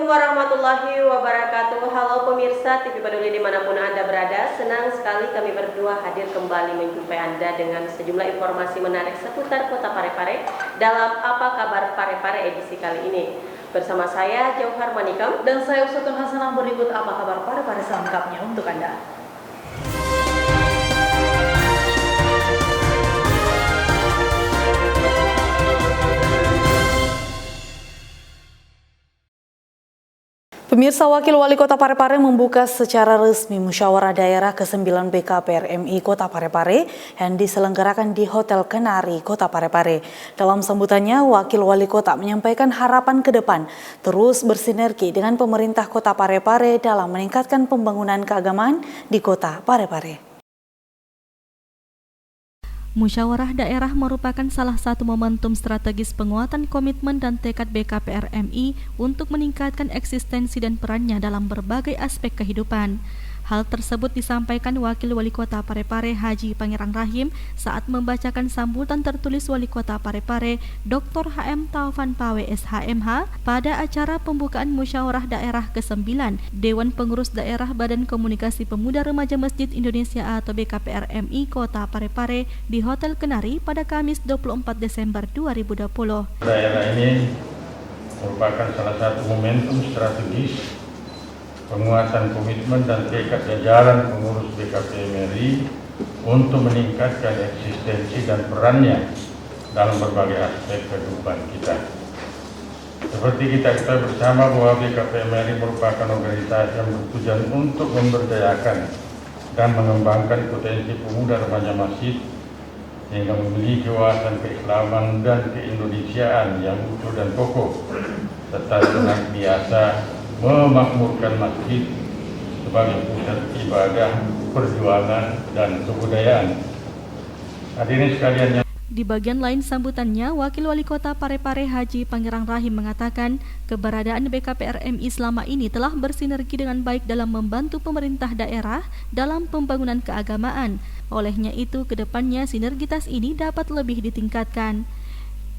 warahmatullahi wabarakatuh. Halo pemirsa TV Peduli dimanapun Anda berada. Senang sekali kami berdua hadir kembali menjumpai Anda dengan sejumlah informasi menarik seputar Kota Parepare dalam Apa Kabar Parepare edisi kali ini. Bersama saya Jauhar Manikam dan saya Usutun Hasanah. Berikut Apa Kabar Parepare selengkapnya untuk Anda. Pemirsa, Wakil Wali Kota Parepare membuka secara resmi Musyawarah Daerah ke-9 BKPRMI Kota Parepare yang diselenggarakan di Hotel Kenari, Kota Parepare. Dalam sambutannya, Wakil Wali Kota menyampaikan harapan ke depan terus bersinergi dengan pemerintah Kota Parepare dalam meningkatkan pembangunan keagamaan di Kota Parepare. Musyawarah daerah merupakan salah satu momentum strategis penguatan komitmen dan tekad BKPRMI untuk meningkatkan eksistensi dan perannya dalam berbagai aspek kehidupan. Hal tersebut disampaikan Wakil Wali Kota Parepare Haji Pangerang Rahim saat membacakan sambutan tertulis Wali Kota Parepare Dr. HM Taufan Pawe SHMH pada acara pembukaan Musyawarah Daerah ke-9 Dewan Pengurus Daerah Badan Komunikasi Pemuda Remaja Masjid Indonesia atau BKPRMI Kota Parepare di Hotel Kenari pada Kamis 24 Desember 2020. Daerah ini merupakan salah satu momentum strategis penguatan komitmen dan tekad jajaran pengurus BKPRMI untuk meningkatkan eksistensi dan perannya dalam berbagai aspek kehidupan kita. Seperti kita bersama bahwa BKPRMI merupakan organisasi yang bertujuan untuk memberdayakan dan mengembangkan potensi pemuda remaja masjid yang memiliki wawasan keislaman dan keindonesiaan yang utuh dan kokoh, serta senantiasa memakmurkan masjid sebagai pusat ibadah, perjuangan, dan kebudayaan. Hadirin sekalian yang di bagian lain sambutannya, Wakil Wali Kota Parepare Haji Pangerang Rahim mengatakan keberadaan BKPRMI selama ini telah bersinergi dengan baik dalam membantu pemerintah daerah dalam pembangunan keagamaan. Olehnya itu, kedepannya sinergitas ini dapat lebih ditingkatkan.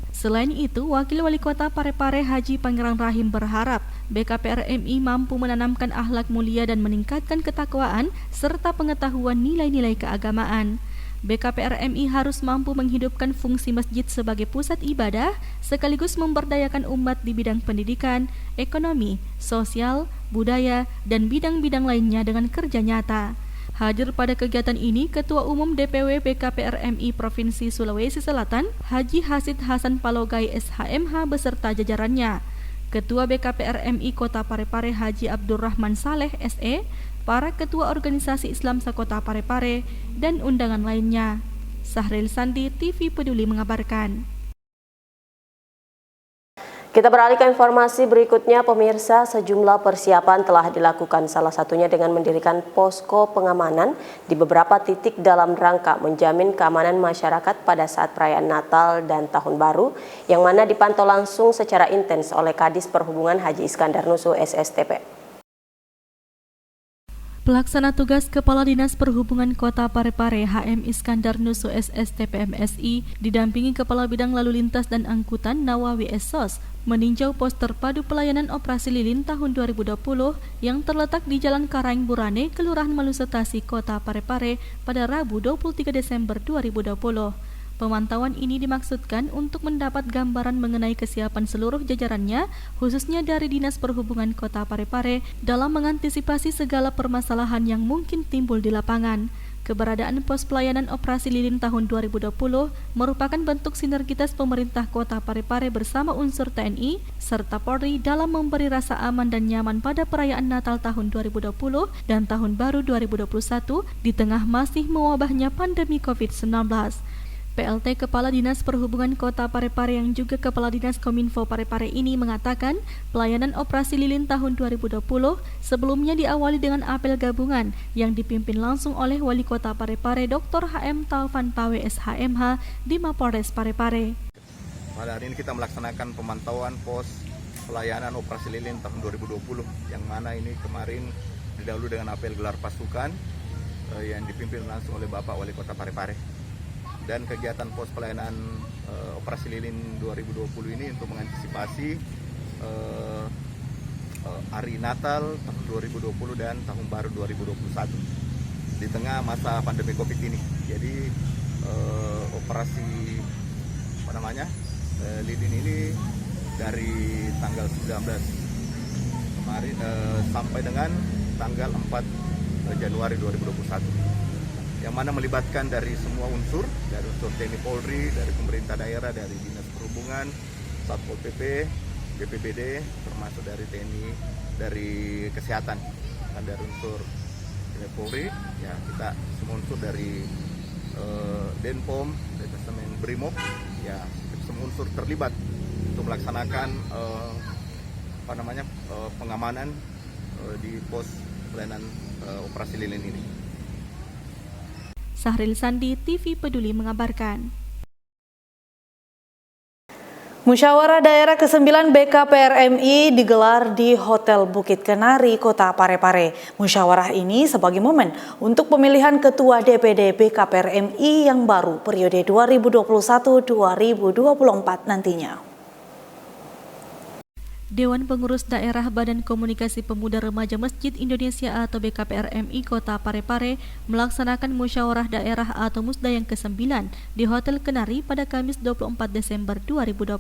Selain itu, Wakil Wali Kota Parepare Haji Pangerang Rahim berharap BKPRMI mampu menanamkan akhlak mulia dan meningkatkan ketakwaan serta pengetahuan nilai-nilai keagamaan. BKPRMI harus mampu menghidupkan fungsi masjid sebagai pusat ibadah sekaligus memberdayakan umat di bidang pendidikan, ekonomi, sosial, budaya, dan bidang-bidang lainnya dengan kerja nyata. Hadir pada kegiatan ini, Ketua Umum DPW BKPRMI Provinsi Sulawesi Selatan, Haji Hasid Hasan Palogai SHMH beserta jajarannya, Ketua BKPRMI Kota Parepare Haji Abdurrahman Saleh SE, para Ketua Organisasi Islam Sekota Parepare, dan undangan lainnya. Sahril Sandi, TV Peduli mengabarkan. Kita beralih ke informasi berikutnya, pemirsa. Sejumlah persiapan telah dilakukan, salah satunya dengan mendirikan posko pengamanan di beberapa titik dalam rangka menjamin keamanan masyarakat pada saat perayaan Natal dan Tahun Baru, yang mana dipantau langsung secara intens oleh Kadis Perhubungan Haji Iskandar Nusu SSTP. Pelaksana tugas Kepala Dinas Perhubungan Kota Parepare HM Iskandar Nusu SSTP MSI didampingi Kepala Bidang Lalu Lintas dan Angkutan Nawawi Esos meninjau pos terpadu pelayanan operasi lilin tahun 2020 yang terletak di Jalan Karaeng Burane, Kelurahan Malusetasi, Kota Parepare pada Rabu 23 Desember 2020. Pemantauan ini dimaksudkan untuk mendapat gambaran mengenai kesiapan seluruh jajarannya, khususnya dari Dinas Perhubungan Kota Parepare, dalam mengantisipasi segala permasalahan yang mungkin timbul di lapangan. Keberadaan pos pelayanan operasi lilin tahun 2020 merupakan bentuk sinergitas pemerintah Kota Parepare bersama unsur TNI serta Polri dalam memberi rasa aman dan nyaman pada perayaan Natal tahun 2020 dan Tahun Baru 2021 di tengah masih mewabahnya pandemi COVID-19. PLT Kepala Dinas Perhubungan Kota Parepare yang juga Kepala Dinas Kominfo Parepare ini mengatakan pelayanan operasi lilin tahun 2020 sebelumnya diawali dengan apel gabungan yang dipimpin langsung oleh Wali Kota Parepare Dr. HM Taufan Pawe SHMH di Mapolres Parepare. Pada hari ini kita melaksanakan pemantauan pos pelayanan operasi lilin tahun 2020 yang mana ini kemarin didahului dengan apel gelar pasukan yang dipimpin langsung oleh Bapak Wali Kota Parepare. Dan kegiatan pos pelayanan operasi lilin 2020 ini untuk mengantisipasi hari Natal tahun 2020 dan tahun baru 2021 di tengah masa pandemi Covid ini. Jadi operasi lilin ini dari tanggal 19 kemarin sampai dengan tanggal 4 Januari 2021, yang mana melibatkan dari semua unsur, dari unsur TNI Polri, dari pemerintah daerah, dari Dinas Perhubungan, Satpol PP, BPBD, termasuk dari TNI, dari Kesehatan, dan dari unsur TNI Polri, ya kita semua unsur dari Denpom, Departemen Brimob, ya semua unsur terlibat untuk melaksanakan pengamanan di pos pelayanan operasi lilin ini. Sahril Sandi, TV Peduli mengabarkan. Musyawarah Daerah ke-9 BKPRMI digelar di Hotel Bukit Kenari, Kota Parepare. Musyawarah ini sebagai momen untuk pemilihan Ketua DPD BKPRMI yang baru periode 2021-2024 nantinya. Dewan Pengurus Daerah Badan Komunikasi Pemuda Remaja Masjid Indonesia atau BKPRMI Kota Parepare melaksanakan musyawarah daerah atau Musda yang ke-9 di Hotel Kenari pada Kamis 24 Desember 2020.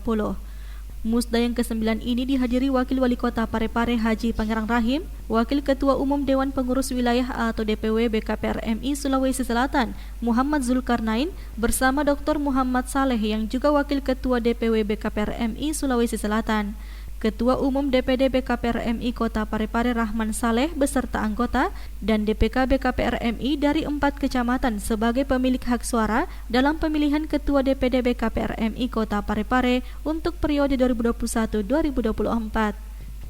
Musda yang ke-9 ini dihadiri Wakil Wali Kota Parepare Haji Pangerang Rahim, Wakil Ketua Umum Dewan Pengurus Wilayah atau DPW BKPRMI Sulawesi Selatan Muhammad Zulkarnain bersama Dr. Muhammad Saleh yang juga Wakil Ketua DPW BKPRMI Sulawesi Selatan. Ketua Umum DPD BKPRMI Kota Parepare Rahman Saleh beserta anggota dan DPK BKPRMI dari 4 kecamatan sebagai pemilik hak suara dalam pemilihan Ketua DPD BKPRMI Kota Parepare untuk periode 2021-2024.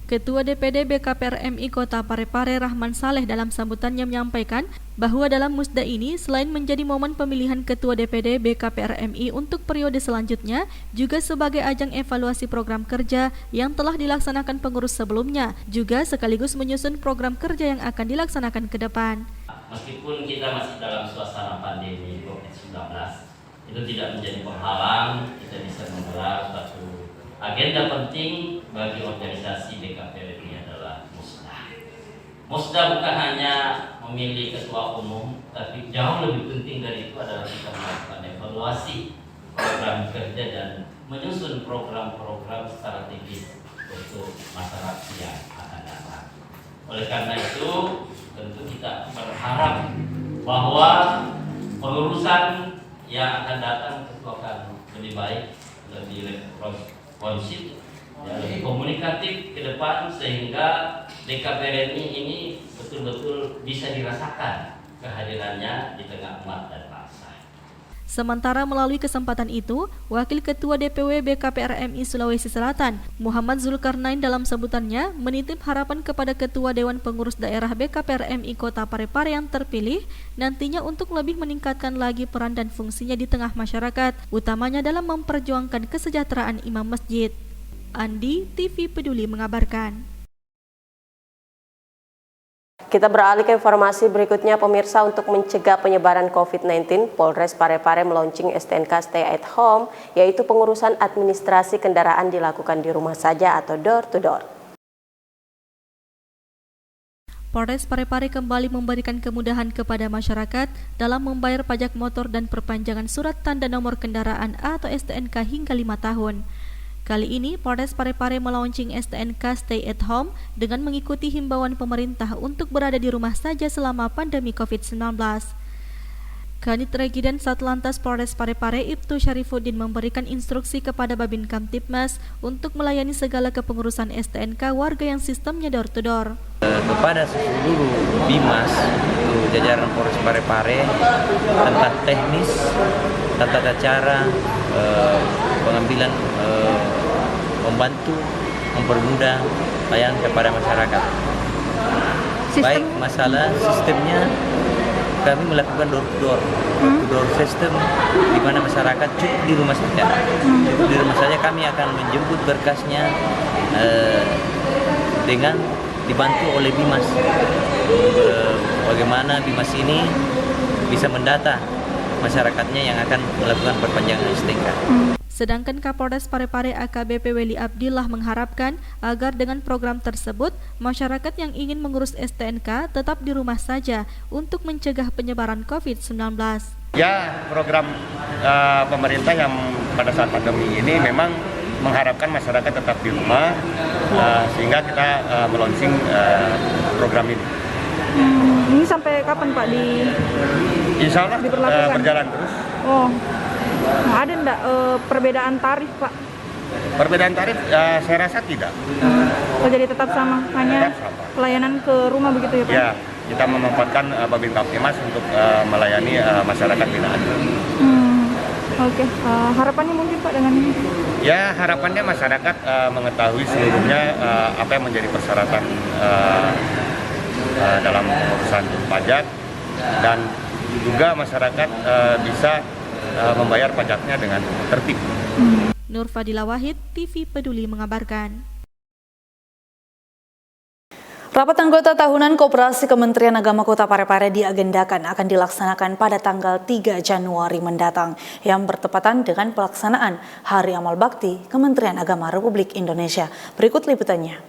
Ketua DPD BKPRMI Kota Parepare Rahman Saleh dalam sambutannya menyampaikan bahwa dalam musda ini selain menjadi momen pemilihan Ketua DPD BKPRMI untuk periode selanjutnya, juga sebagai ajang evaluasi program kerja yang telah dilaksanakan pengurus sebelumnya, juga sekaligus menyusun program kerja yang akan dilaksanakan ke depan. Meskipun kita masih dalam suasana pandemi COVID-19, itu tidak menjadi penghalang kita bisa menggelar suatu agenda penting bagi organisasi BKPRMI adalah musda. Musda bukan hanya memilih ketua umum, tapi jauh lebih penting dari itu adalah kita melakukan evaluasi program kerja dan menyusun program-program strategis untuk masyarakat yang akan datang. Oleh karena itu, tentu kita berharap bahwa pengurusan yang akan datang tentu akan lebih baik, lebih konsisten, lebih komunikatif ke depan sehingga BKPRMI ini betul-betul bisa dirasakan kehadirannya di tengah umat dan bangsa. Sementara melalui kesempatan itu, Wakil Ketua DPW BKPRMI Sulawesi Selatan, Muhammad Zulkarnain dalam sambutannya menitip harapan kepada Ketua Dewan Pengurus Daerah BKPRMI Kota Parepare yang terpilih nantinya untuk lebih meningkatkan lagi peran dan fungsinya di tengah masyarakat, utamanya dalam memperjuangkan kesejahteraan imam masjid. Andi, TV Peduli mengabarkan. Kita beralih ke informasi berikutnya, pemirsa. Untuk mencegah penyebaran COVID-19, Polres Parepare melaunching STNK Stay at Home, yaitu pengurusan administrasi kendaraan dilakukan di rumah saja atau door to door. Polres Parepare kembali memberikan kemudahan kepada masyarakat dalam membayar pajak motor dan perpanjangan surat tanda nomor kendaraan atau STNK hingga 5 tahun. Kali ini, Polres Parepare melaunching STNK Stay at Home dengan mengikuti himbauan pemerintah untuk berada di rumah saja selama pandemi COVID-19. Kanit Regiden Satlantas Polres Parepare Ibtu Syarifuddin memberikan instruksi kepada Babin Kamtibmas untuk melayani segala kepengurusan STNK warga yang sistemnya door to door. Kepada seluruh Bimas, jajaran Polres Parepare tentang teknis, tata cara pengambilan membantu mempermudah layanan kepada masyarakat. Baik masalah sistemnya, kami melakukan door to door system di mana masyarakat cukup di rumah saja. Cukup di rumah saja, kami akan menjemput berkasnya dengan dibantu oleh Bimas. Bagaimana Bimas ini bisa mendata masyarakatnya yang akan melakukan perpanjangan STNK. Sedangkan Kapolres Parepare AKBP Weli Abdillah mengharapkan agar dengan program tersebut, masyarakat yang ingin mengurus STNK tetap di rumah saja untuk mencegah penyebaran COVID-19. Ya, program pemerintah yang pada saat pandemi ini memang mengharapkan masyarakat tetap di rumah, sehingga kita meluncing program ini. Ini sampai kapan Pak Insya Allah diberlakukan? Berjalan terus. Oh, ada enggak perbedaan tarif Pak? Perbedaan tarif saya rasa tidak. Oh, jadi tetap sama, hanya Tetap sama. pelayanan ke rumah begitu ya Pak? Ya, kita memanfaatkan Babin Kaptimas untuk melayani masyarakat binaan. Oke. Harapannya mungkin Pak dengan ini? Ya, harapannya masyarakat mengetahui seluruhnya apa yang menjadi persyaratan dalam urusan pajak, dan juga masyarakat bisa membayar pajaknya dengan tertib. Nur Fadila Wahid, TV Peduli mengabarkan. Rapat anggota tahunan Koperasi Kementerian Agama Kota Parepare diagendakan akan dilaksanakan pada tanggal 3 Januari mendatang yang bertepatan dengan pelaksanaan Hari Amal Bakti Kementerian Agama Republik Indonesia. Berikut liputannya.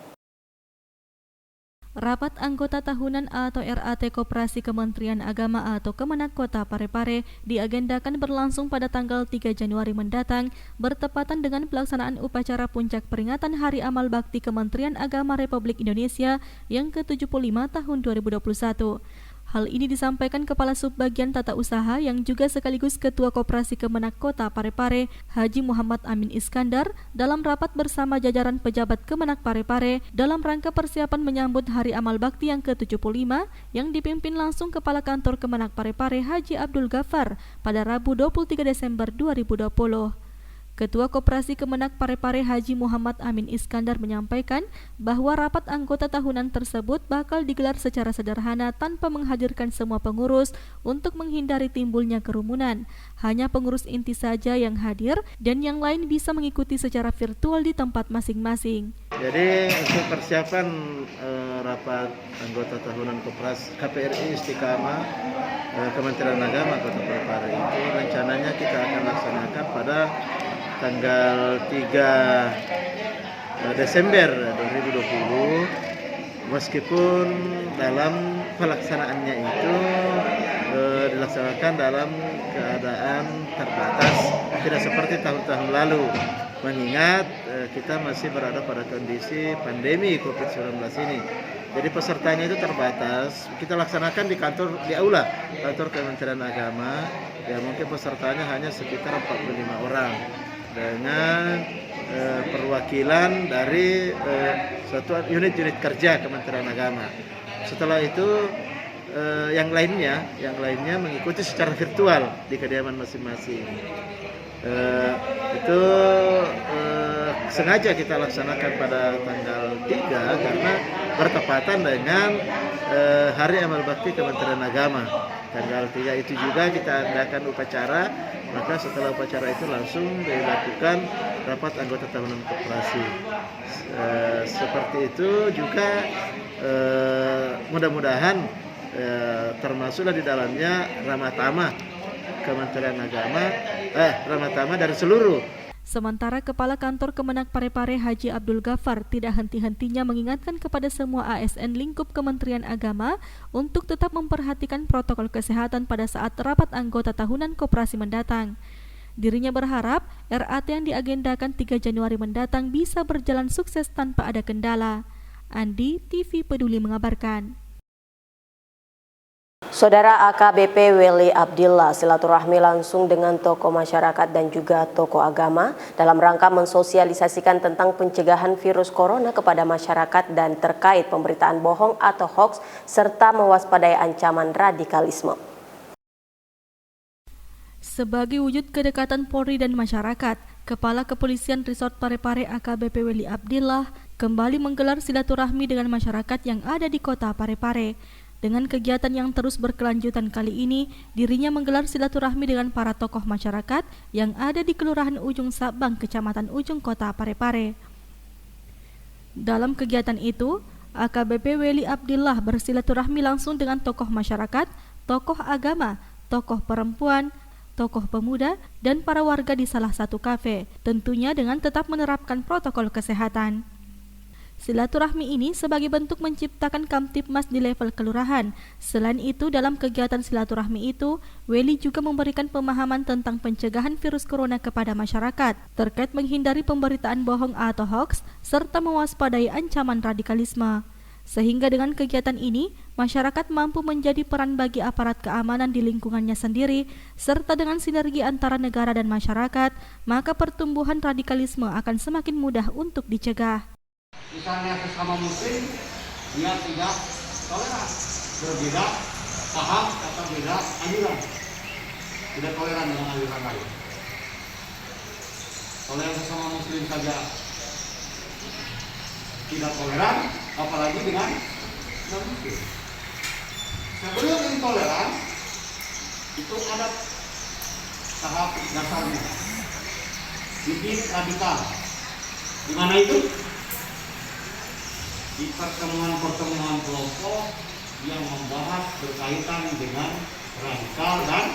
Rapat anggota tahunan atau RAT Koperasi Kementerian Agama atau Kemenak Kota Parepare diagendakan berlangsung pada tanggal 3 Januari mendatang bertepatan dengan pelaksanaan upacara puncak peringatan Hari Amal Bakti Kementerian Agama Republik Indonesia yang ke-75 tahun 2021. Hal ini disampaikan Kepala Subbagian Tata Usaha yang juga sekaligus Ketua Koperasi Kemenak Kota Parepare, Haji Muhammad Amin Iskandar, dalam rapat bersama jajaran pejabat Kemenak Parepare dalam rangka persiapan menyambut Hari Amal Bakti yang ke-75 yang dipimpin langsung Kepala Kantor Kemenak Parepare Haji Abdul Ghaffar pada Rabu 23 Desember 2020. Ketua Koperasi Kemenak Parepare Haji Muhammad Amin Iskandar menyampaikan bahwa rapat anggota tahunan tersebut bakal digelar secara sederhana tanpa menghadirkan semua pengurus untuk menghindari timbulnya kerumunan. Hanya pengurus inti saja yang hadir dan yang lain bisa mengikuti secara virtual di tempat masing-masing. Jadi untuk persiapan rapat anggota tahunan Koperasi KPRI Istiqamah Kementerian Agama Kota Parepare itu rencananya kita akan laksanakan pada tanggal 3 Desember 2020, meskipun dalam pelaksanaannya itu dilaksanakan dalam keadaan terbatas, tidak seperti tahun-tahun lalu, mengingat kita masih berada pada kondisi pandemi COVID-19 ini. Jadi pesertanya itu terbatas. Kita laksanakan di aula kantor Kementerian Agama, ya mungkin pesertanya hanya sekitar 45 orang dengan perwakilan dari satuan unit-unit kerja Kementerian Agama. Setelah itu yang lainnya mengikuti secara virtual di kediaman masing-masing. Itu sengaja kita laksanakan pada tanggal 3 karena bertepatan dengan Hari Amal Bakti Kementerian Agama. Tanggal 3 itu juga kita adakan upacara, maka setelah upacara itu langsung dilakukan rapat anggota tahunan koperasi. Seperti itu juga mudah-mudahan termasuklah di dalamnya ramah tamah Kementerian Agama, ramah tamah dari seluruh. Sementara Kepala Kantor Kemenak Parepare Haji Abdul Ghaffar tidak henti-hentinya mengingatkan kepada semua ASN lingkup Kementerian Agama untuk tetap memperhatikan protokol kesehatan pada saat rapat anggota tahunan koperasi mendatang. Dirinya berharap RAT yang diagendakan 3 Januari mendatang bisa berjalan sukses tanpa ada kendala. Andi, TV Peduli mengabarkan. Saudara AKBP Weli Abdillah silaturahmi langsung dengan tokoh masyarakat dan juga tokoh agama dalam rangka mensosialisasikan tentang pencegahan virus corona kepada masyarakat dan terkait pemberitaan bohong atau hoax serta mewaspadai ancaman radikalisme. Sebagai wujud kedekatan Polri dan masyarakat, Kepala Kepolisian Resort Parepare AKBP Weli Abdillah kembali menggelar silaturahmi dengan masyarakat yang ada di kota Parepare. Dengan kegiatan yang terus berkelanjutan kali ini, dirinya menggelar silaturahmi dengan para tokoh masyarakat yang ada di Kelurahan Ujung Sabang, Kecamatan Ujung, Kota Parepare. Dalam kegiatan itu, AKBP Weli Abdillah bersilaturahmi langsung dengan tokoh masyarakat, tokoh agama, tokoh perempuan, tokoh pemuda dan para warga di salah satu kafe, tentunya dengan tetap menerapkan protokol kesehatan. Silaturahmi ini sebagai bentuk menciptakan Kamtibmas di level kelurahan. Selain itu, dalam kegiatan silaturahmi itu, Weli juga memberikan pemahaman tentang pencegahan virus corona kepada masyarakat, terkait menghindari pemberitaan bohong atau hoax, serta mewaspadai ancaman radikalisme. Sehingga dengan kegiatan ini, masyarakat mampu menjadi peran bagi aparat keamanan di lingkungannya sendiri, serta dengan sinergi antara negara dan masyarakat, maka pertumbuhan radikalisme akan semakin mudah untuk dicegah. Misalnya sesama muslim, dia tidak toleran, berbeda paham atau beda aliran, tidak toleran dengan aliran lain. Kalau yang sesama muslim saja tidak toleran, apalagi dengan non-muslim. Sebelum intoleran, itu ada tahap dasarnya, bibit radikal. Di mana itu? Di pertemuan-pertemuan kelompok yang membahas berkaitan dengan radikal dan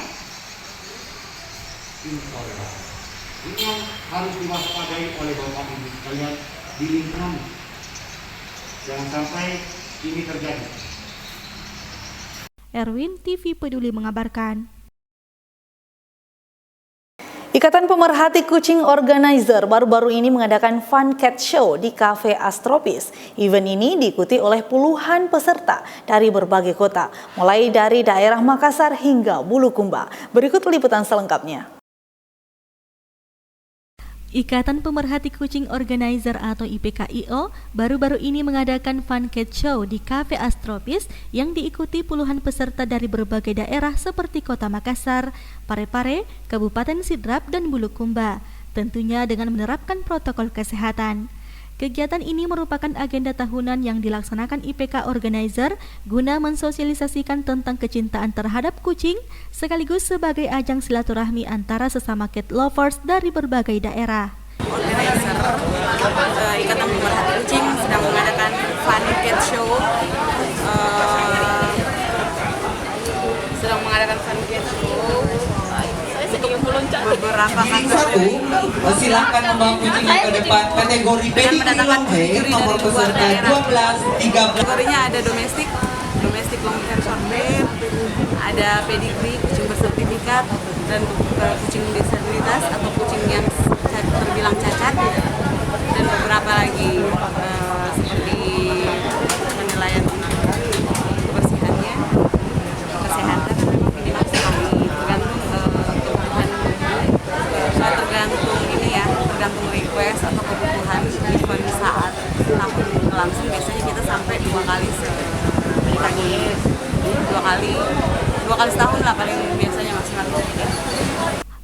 intoleran. Ini yang harus diwaspadai oleh Bapak Ibu sekalian di lingkungan. Jangan sampai ini terjadi. Erwin, TV Peduli mengabarkan. Ikatan Pemerhati Kucing Organizer baru-baru ini mengadakan Fun Cat Show di Cafe Astropis. Event ini diikuti oleh puluhan peserta dari berbagai kota, mulai dari daerah Makassar hingga Bulukumba. Berikut liputan selengkapnya. Ikatan Pemerhati Kucing Organizer atau IPKIO baru-baru ini mengadakan Fun Cat Show di Cafe Astropis yang diikuti puluhan peserta dari berbagai daerah seperti Kota Makassar, Parepare, Kabupaten Sidrap, dan Bulukumba, tentunya dengan menerapkan protokol kesehatan. Kegiatan ini merupakan agenda tahunan yang dilaksanakan IPK Organizer guna mensosialisasikan tentang kecintaan terhadap kucing sekaligus sebagai ajang silaturahmi antara sesama cat lovers dari berbagai daerah. Organizer Ikatan Pemerhati Kucing sedang mengadakan Fun Cat Show. Beberapa silakan membawa kucingnya ke depan. Kategori pedigree long hair nomor peserta 12, 13. Kategorinya ada domestik long hair short hair, ada pedigree kucing bersertifikat, dan kucing disabilitas atau kucing yang terbilang cacat, dan beberapa lagi seperti penilaian kebersihannya, kesehatan. Tergantung request atau kebutuhan event saat tahun langsung. Biasanya kita sampai dua kali setahun lah paling biasanya maksimal.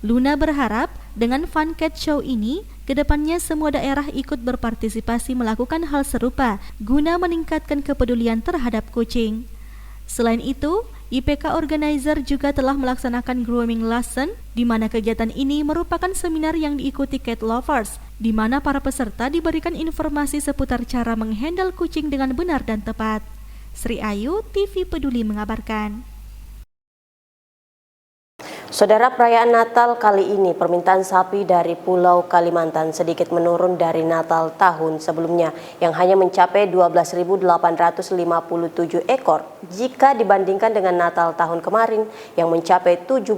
Luna berharap dengan Fun Cat Show ini kedepannya semua daerah ikut berpartisipasi melakukan hal serupa guna meningkatkan kepedulian terhadap kucing. Selain itu, IPK Organizer juga telah melaksanakan grooming lesson, di mana kegiatan ini merupakan seminar yang diikuti cat lovers, di mana para peserta diberikan informasi seputar cara menghandle kucing dengan benar dan tepat. Sri Ayu, TV Peduli mengabarkan. Saudara, perayaan Natal kali ini permintaan sapi dari Pulau Kalimantan sedikit menurun dari Natal tahun sebelumnya yang hanya mencapai 12.857 ekor jika dibandingkan dengan Natal tahun kemarin yang mencapai 17.000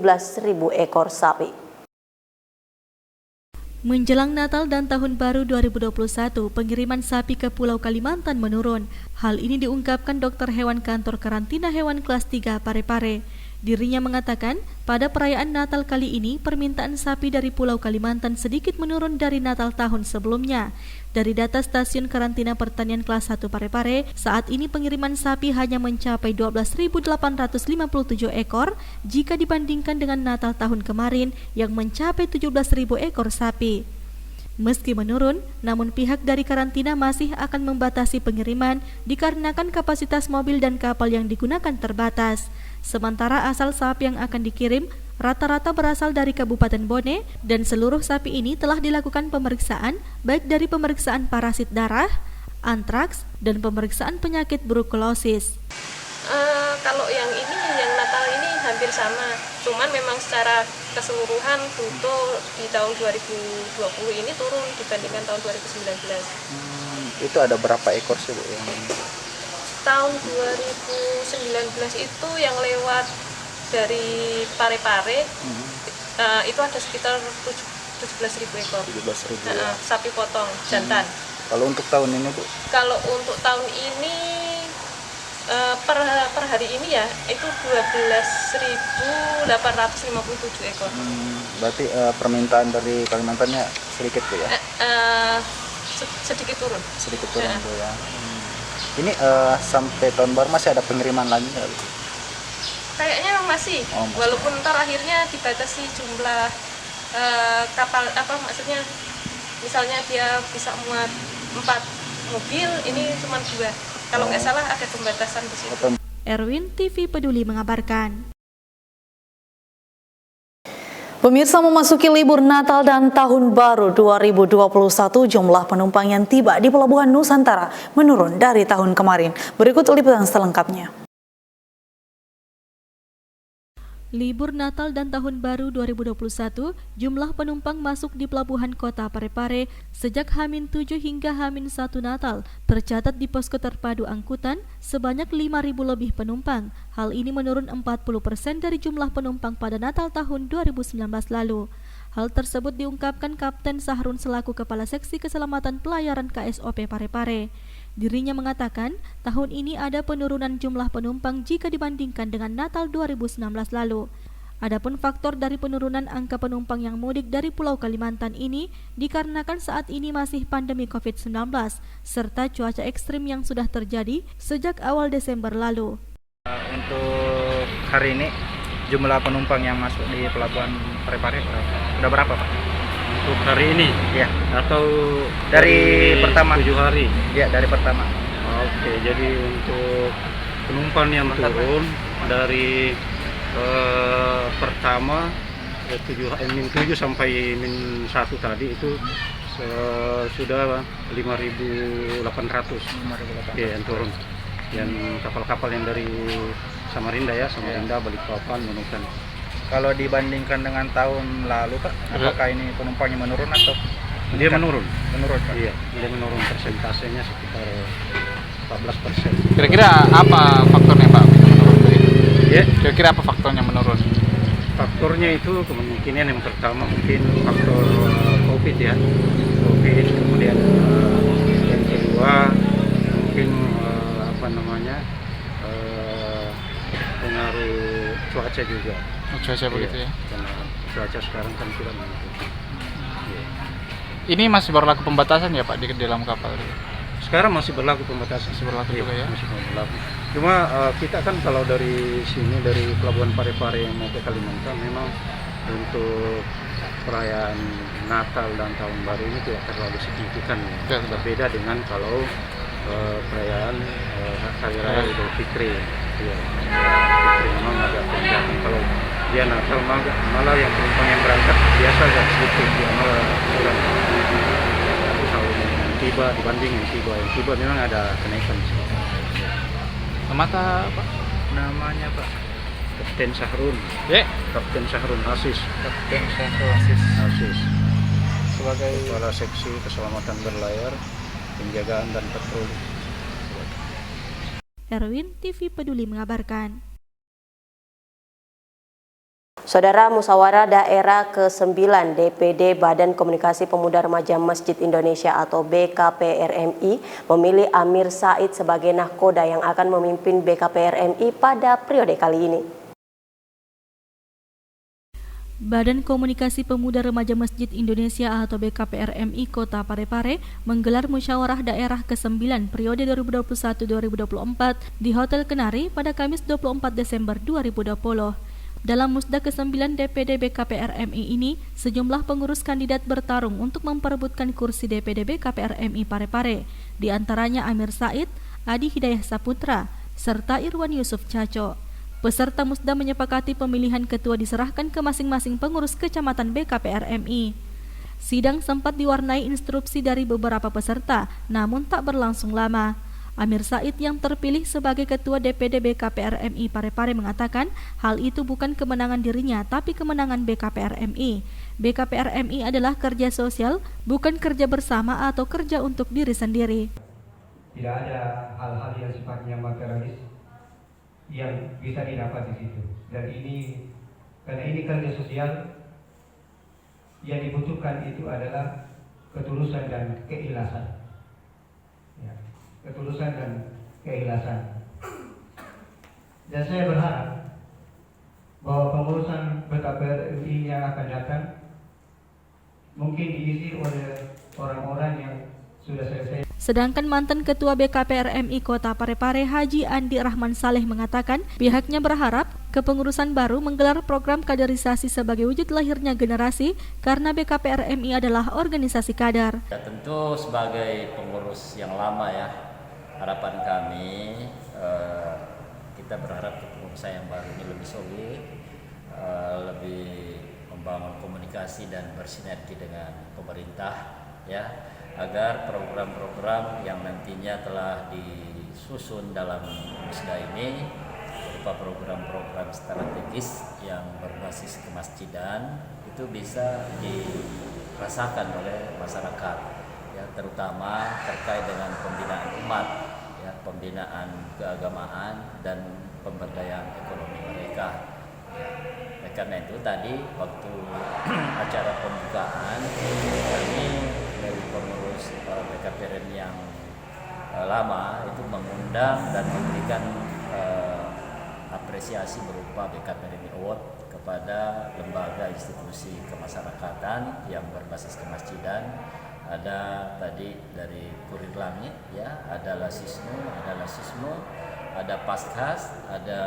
ekor sapi. Menjelang Natal dan Tahun Baru 2021, pengiriman sapi ke Pulau Kalimantan menurun. Hal ini diungkapkan dokter hewan kantor karantina hewan kelas 3 Parepare. Dirinya mengatakan, pada perayaan Natal kali ini, permintaan sapi dari Pulau Kalimantan sedikit menurun dari Natal tahun sebelumnya. Dari data Stasiun Karantina Pertanian kelas 1 Parepare, saat ini pengiriman sapi hanya mencapai 12.857 ekor jika dibandingkan dengan Natal tahun kemarin yang mencapai 17.000 ekor sapi. Meski menurun, namun pihak dari karantina masih akan membatasi pengiriman dikarenakan kapasitas mobil dan kapal yang digunakan terbatas. Sementara asal sapi yang akan dikirim rata-rata berasal dari Kabupaten Bone dan seluruh sapi ini telah dilakukan pemeriksaan baik dari pemeriksaan parasit darah, antraks, dan pemeriksaan penyakit brucellosis. Kalau yang ini, yang Natal ini hampir hampir sama. Cuman memang secara keseluruhan bruto di tahun 2020 ini turun dibandingkan tahun 2019. Itu ada berapa ekor sih, Bu? Tahun 2019 itu yang lewat dari Parepare itu ada sekitar 17.000 ekor. 17.000 ya. Sapi potong jantan. Kalau untuk tahun ini, Bu? Kalau untuk tahun ini per hari ini ya itu 12.857 ekor. Berarti permintaan dari Kalimantannya sedikit, Bu ya? Sedikit turun. Sedikit turun, Bu ya. Ini sampai tahun baru masih ada pengiriman lagi nggak, Bu? Kayaknya masih. Walaupun ntar akhirnya dibatasi jumlah kapal, maksudnya misalnya dia bisa muat 4 mobil, ini cuma 2. Kalau nggak salah ada pembatasan di situ. Erwin, TV Peduli mengabarkan. Pemirsa, memasuki libur Natal dan Tahun Baru 2021, jumlah penumpang yang tiba di Pelabuhan Nusantara menurun dari tahun kemarin. Berikut liputan selengkapnya. Libur Natal dan Tahun Baru 2021, jumlah penumpang masuk di Pelabuhan Kota Parepare sejak H-7 hingga H-1 Natal tercatat di posko terpadu angkutan sebanyak 5.000 lebih penumpang. Hal ini menurun 40% dari jumlah penumpang pada Natal tahun 2019 lalu. Hal tersebut diungkapkan Kapten Sahrun selaku Kepala Seksi Keselamatan Pelayaran KSOP Parepare. Dirinya mengatakan, tahun ini ada penurunan jumlah penumpang jika dibandingkan dengan Natal 2019 lalu. Adapun faktor dari penurunan angka penumpang yang mudik dari Pulau Kalimantan ini dikarenakan saat ini masih pandemi COVID-19 serta cuaca ekstrim yang sudah terjadi sejak awal Desember lalu. Untuk hari ini jumlah penumpang yang masuk di Pelabuhan Parepare udah berapa, Pak? Untuk hari ini ya, atau dari pertama 7 hari? Ya, dari pertama. Oke, jadi untuk penumpang yang turun dari pertama 7 sampai -1 tadi itu sudah 5.800 ya, yang turun. Yang kapal-kapal yang dari Samarinda ya, Samarinda, Balikpapan, Nunukan. Kalau dibandingkan dengan tahun lalu, Pak, apakah ini penumpangnya menurun atau? Dia menurun. Menurun, Pak? Iya, dia menurun, persentasenya sekitar 14%. Kira-kira apa faktornya, Pak? Menurun begitu? Ya. Kira-kira apa faktornya menurun? Faktornya itu kemungkinan yang pertama mungkin faktor COVID ya, COVID, kemudian yang kedua mungkin pengaruh cuaca juga. Cuaca begitu ya? Karena cuaca sekarang kan tidak menentu. Ini masih berlaku pembatasan ya, Pak, di dalam kapal? Sekarang masih berlaku pembatasan. Masih berlaku juga ya? Masih berlaku. Cuma kita kan kalau dari sini, dari Pelabuhan Parepare yang mau ke Kalimantan, memang untuk perayaan Natal dan Tahun Baru ini tidak terlalu signifikan. Berbeda dengan kalau perayaan Hari Raya Idul Fitri. Ya, Fitri memang agak peningkatan. Kalau dia Natal malah yang penumpang yang berangkat biasa agak sedikit, dia malah kurang. Kalau yang tiba dibanding yang tiba memang ada kenaikan. Nama Pak? Namanya Pak Kapten Sahrun. Kapten Sahrun Asis. Kapten Sahrun Asis. Sebagai Kepala Seksi Keselamatan Berlayar, Penjagaan dan Patroli. Erwin, TV Peduli mengabarkan. Saudara, Musyawarah Daerah ke-9 DPD Badan Komunikasi Pemuda Remaja Masjid Indonesia atau BKPRMI memilih Amir Said sebagai nahkoda yang akan memimpin BKPRMI pada periode kali ini. Badan Komunikasi Pemuda Remaja Masjid Indonesia atau BKPRMI Kota Parepare menggelar Musyawarah Daerah ke-9 periode 2021-2024 di Hotel Kenari pada Kamis 24 Desember 2020. Dalam musda ke-9 DPD BKPRMI ini, sejumlah pengurus kandidat bertarung untuk memperebutkan kursi DPD BKPRMI Parepare, di antaranya Amir Said, Adi Hidayah Saputra, serta Irwan Yusuf Caco. Peserta musda menyepakati pemilihan ketua diserahkan ke masing-masing pengurus kecamatan BKPRMI. Sidang sempat diwarnai instruksi dari beberapa peserta, namun tak berlangsung lama. Amir Said yang terpilih sebagai Ketua DPD BKPRMI Parepare mengatakan hal itu bukan kemenangan dirinya tapi kemenangan BKPRMI. BKPRMI adalah kerja sosial, bukan kerja bersama atau kerja untuk diri sendiri. Tidak ada hal-hal yang sifatnya materialis yang bisa didapat di situ. Dan ini, karena ini kerja sosial, yang dibutuhkan itu adalah ketulusan dan keikhlasan. Ya, ketulusan dan keikhlasan. Dan saya berharap bahwa pengurusan BKPRMI yang akan datang mungkin diisi oleh orang-orang yang sudah selesai. Sedangkan mantan Ketua BKPRMI Kota Parepare Haji Andi Rahman Saleh mengatakan pihaknya berharap kepengurusan baru menggelar program kaderisasi sebagai wujud lahirnya generasi karena BKPRMI adalah organisasi kader. Ya, tentu sebagai pengurus yang lama ya, harapan kami kita berharap kepengurusan yang baru ini lebih solid, lebih membangun komunikasi dan bersinergi dengan pemerintah ya, agar program-program yang nantinya telah disusun dalam musda ini berupa program-program strategis yang berbasis kemasjidan itu bisa dirasakan oleh masyarakat ya, terutama terkait dengan pembinaan umat ya, pembinaan keagamaan dan pemberdayaan ekonomi mereka ya. Karena itu tadi waktu acara pembukaan kami dari pengurus BKPRMI yang lama itu mengundang dan memberikan apresiasi berupa BKPRMI Award kepada lembaga institusi kemasyarakatan yang berbasis kemasjidan. Ada tadi dari Kurir Langit ya, ada Lasismu, ada Paskas, ada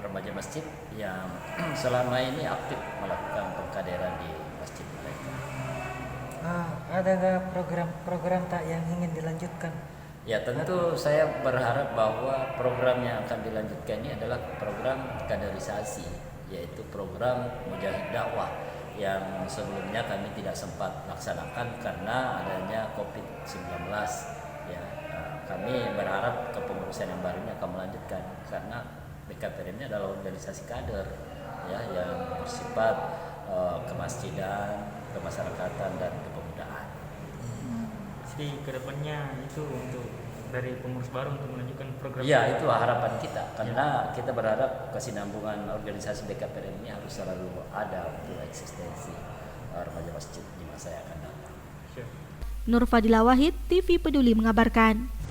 remaja masjid yang selama ini aktif melakukan pengkaderan di masjid mereka. Ada program-program tak yang ingin dilanjutkan? Ya tentu saya berharap bahwa program yang akan dilanjutkan ini adalah program kaderisasi, yaitu program Mujahid Dakwah yang sebelumnya kami tidak sempat laksanakan karena adanya COVID-19 ya. Kami berharap kepengurusan yang baru ini akan melanjutkan karena BKPRMI adalah organisasi kader ya, yang bersifat kemasjidan, kemasyarakatan dan kepemudaan. Jadi kedepannya itu untuk dari pengurus baru untuk melanjutkan program. Ya itu harapan kita karena kita berharap kesinambungan organisasi BKPRMI harus selalu ada untuk eksistensi remaja masjid di masa yang akan datang. Nur Fadila Wahid, TV Peduli mengabarkan.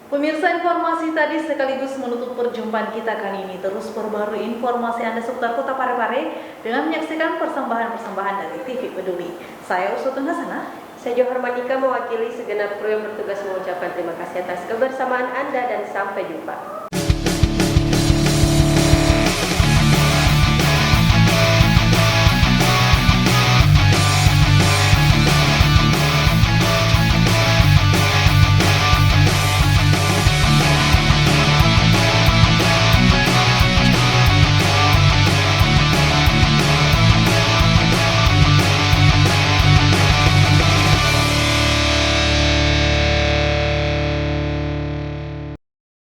Pemirsa, informasi tadi sekaligus menutup perjumpaan kita kali ini. Terus perbarui informasi Anda seputar Kota Parepare dengan menyaksikan persembahan-persembahan dari TV Peduli. Saya Usutun Hasanah. Saya Johar Manika mewakili segenap kru yang bertugas mengucapkan terima kasih atas kebersamaan Anda dan sampai jumpa.